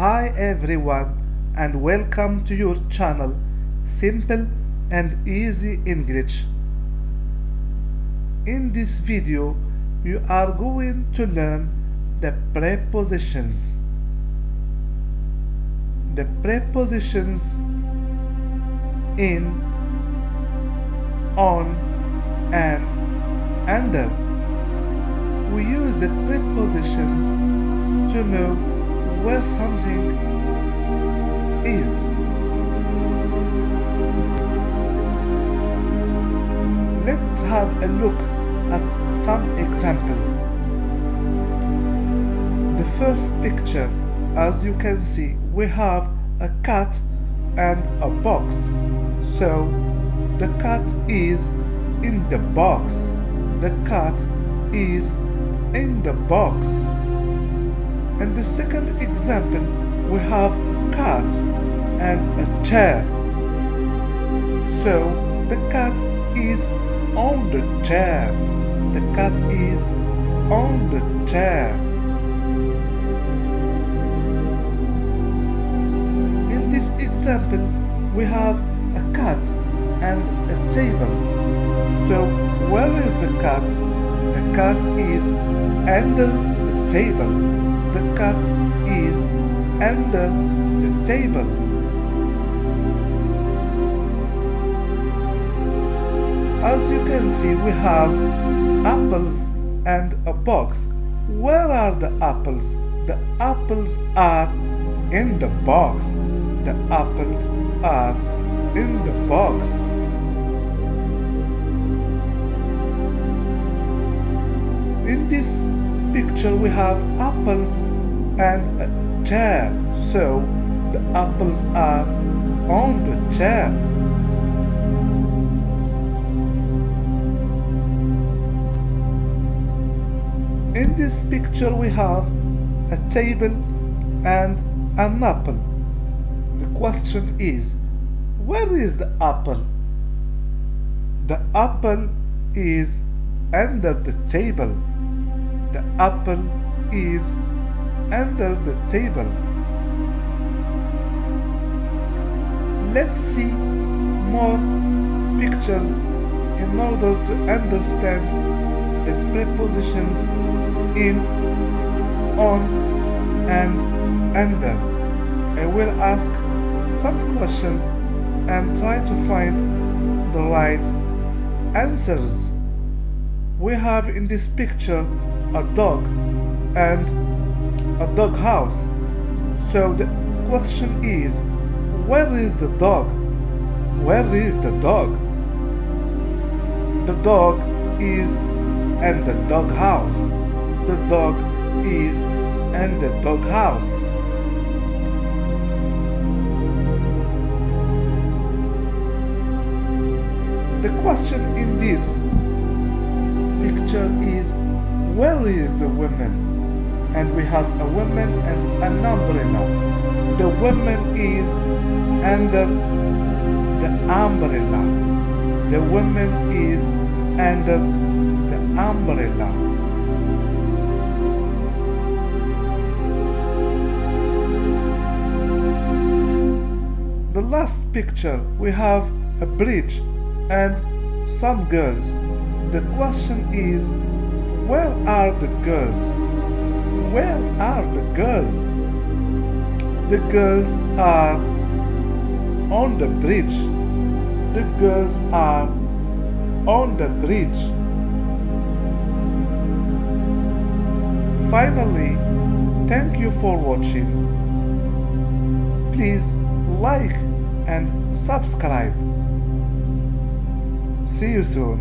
Hi everyone and welcome to your channel Simple and Easy English. In this video you are going to learn the prepositions. The prepositions in, on and under. We use the prepositions to know where something is. Let's have a look at some examples. The first picture, as you can see, we have a cat and a box. So the cat is in the box. The cat is in the box. And the second example, we have a cat and a chair. So the cat is on the chair. The cat is on the chair. In this example, we have a cat and a table. So where is the cat? The cat is under the table. The cat is under the table. As you can see, we have apples and a box. Where are the apples? The apples are in the box. The apples are in the box. In this picture we have apples and a chair, so the apples are on the chair. In this picture we have a table and an apple. The question is, where is the apple? The apple is under the table. The apple is under the table. Let's see more pictures in order to understand the prepositions in, on and under. I will ask some questions and try to find the right answers. We have in this picture a dog and a dog house. So the question is, where is the dog? Where is the dog? The dog is in the dog house. The dog is in the dog house. The question in this picture is, where is the woman? And we have a woman and an umbrella. The woman is under the umbrella. The woman is under the umbrella. The last picture, we have a bridge and some girls. The question is, where are the girls? Where are the girls? The girls are on the bridge. The girls are on the bridge. Finally, thank you for watching. Please like and subscribe. See you soon.